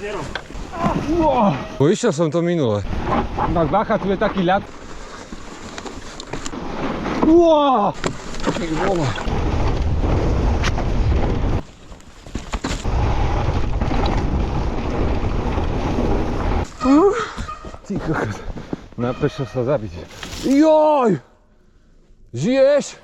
smerom. Išiel som to minule. Tak bacha, tu je taký ľad. Ty kokos, naprešal sa zabiť. Joj! Žiješ?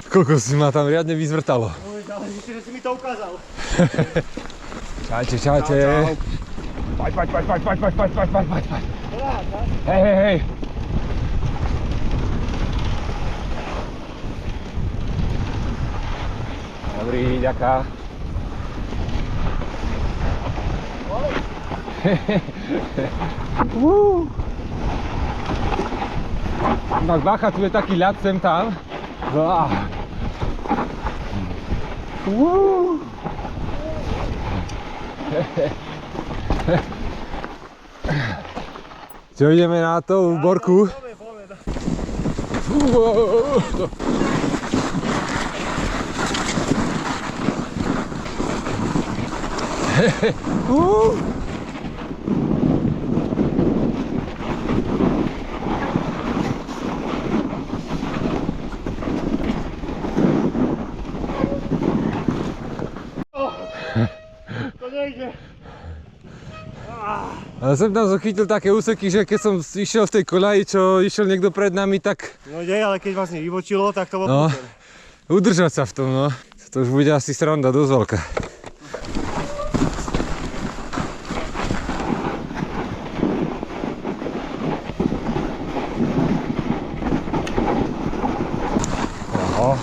Kokos, si ma tam riadne vyzvrtalo. Ale myslím, že si mi to ukázal. Čaute, čaute. Poď. Hej. Dobrý, ďaká. Tak bacha, tu je taký ľad sem tam. Čo, ideme na to v Borku? To nejde. Ale som tam zachytil také úseky, že keď som išiel v tej koľaji, čo išiel niekto pred nami, tak... No nie, ale keď vlastne vybočilo, tak to bolo No, prúser. udržať sa v tom, no. To už bude asi sranda dosť veľká. Oho.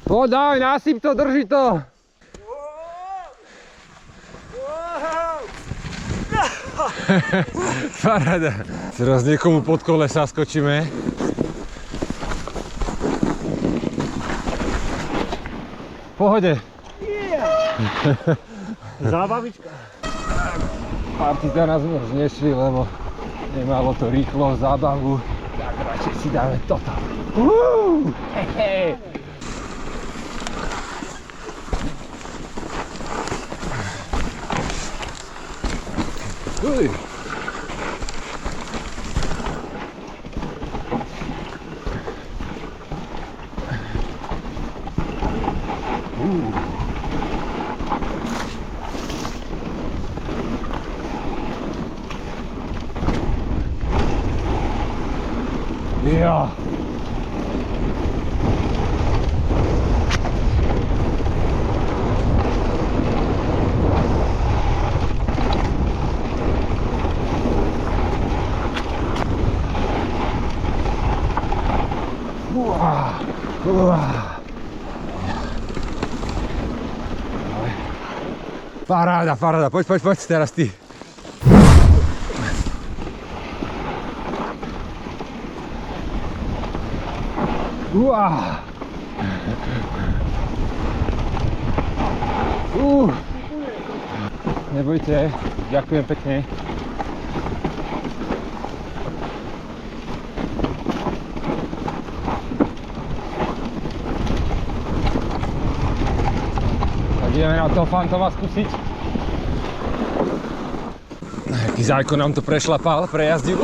Podaj, nasyp to, drži to. Paráda. Teraz niekomu pod kolesa skočíme. V pohode. Zábavička. Party nás už nešli, lebo nemalo to rýchlo zábavu. Tak radšej si dáme toto. Hehe. Uj. Ja. Paráda, poď, teraz ty. Nebojte, ďakujem pekne. Tak ideme na toho fantoma skúsiť. Jaký zájko nám to prešlapal, prejazdil.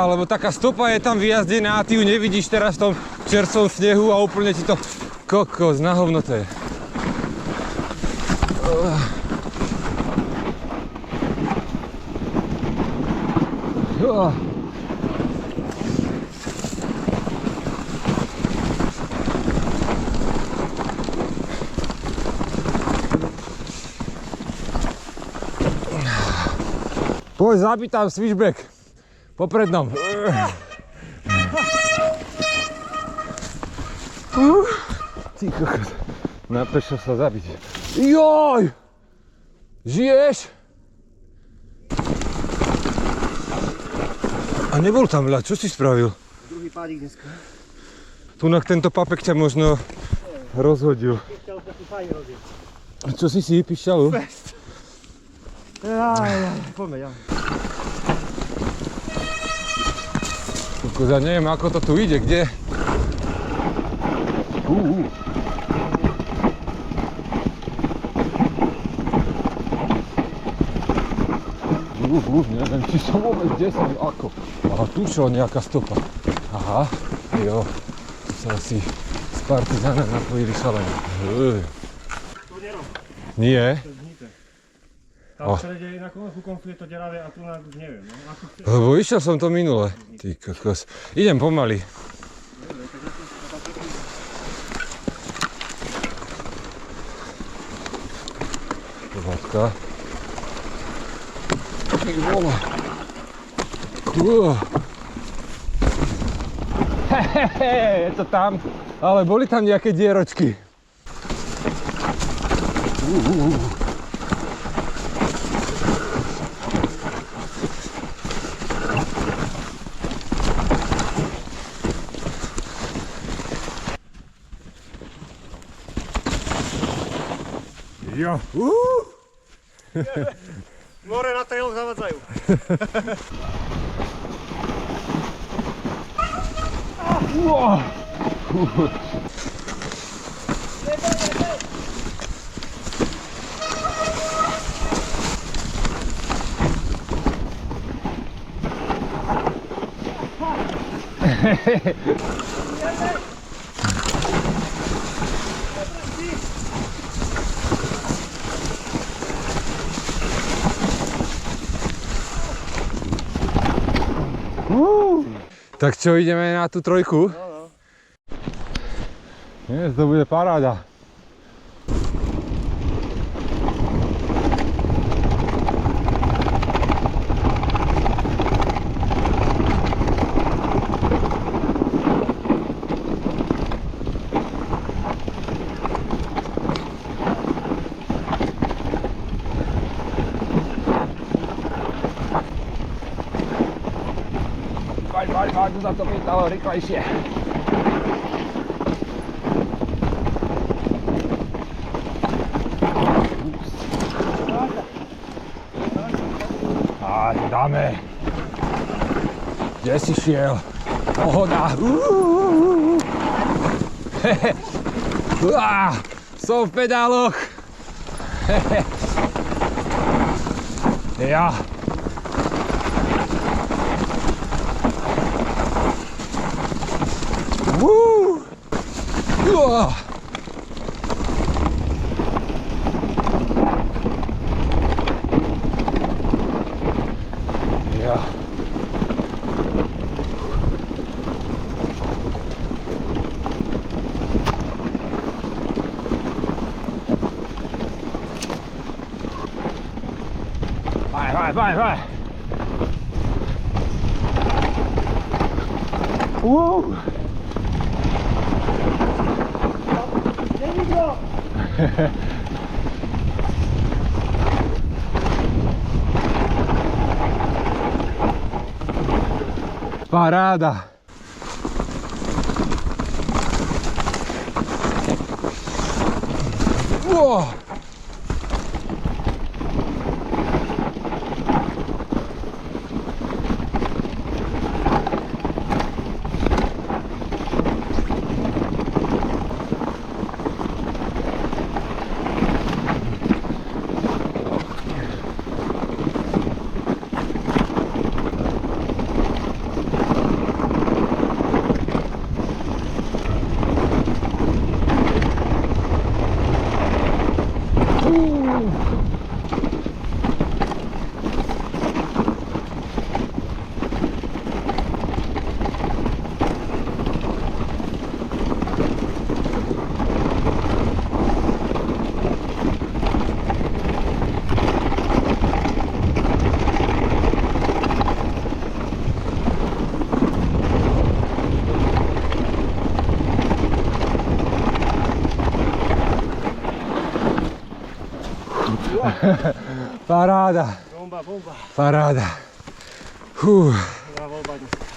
Lebo taká stopa je tam vyjazdená a ty ju nevidíš teraz v tom čerstvom snehu a úplne ti to kokos, na hovno to je. Poď, zabí tam switchback. Poprednom. Ty kokos. Na pešo sa zabiť. Joj! Žiješ? A nebol tam ľad, čo si spravil? Druhý pádik dneska. Tunak tento papek ťa možno rozhodil. Pišťalu sa tu fajn rozdiel. Čo si pišťalu? Fest. Poďme, ja. Kokos, ja neviem, ako to tu ide, kde? Neviem, či som vôbec 10, ako. Aha, tu šla nejaká stopa. Aha, jo. Tu sa asi z partizána napojili šalene. To nerob. Nie? To je znité. Tam v strede na koncu konflikt je to deravé a tu už neviem. No, ako chce. Lebo išiel som to minule. Ty kokos. Idem pomaly. Pohádka. Ty vole. Hehehe, je to tam. Ale boli tam nejaké dieročky. Jo. More na trail zavadzajú. Tak čo, ideme na tú trojku? No. Dnes to bude paráda. Poď, tu sa to pýtalo rýchlejšie. A dáme. Kde si šiel? Pohoda. Som v pedáloch. Ja. Ja. Vai. Paráda. Paráda, Bomba, bomba. paráda. Hú. Dobrá voľba dnes.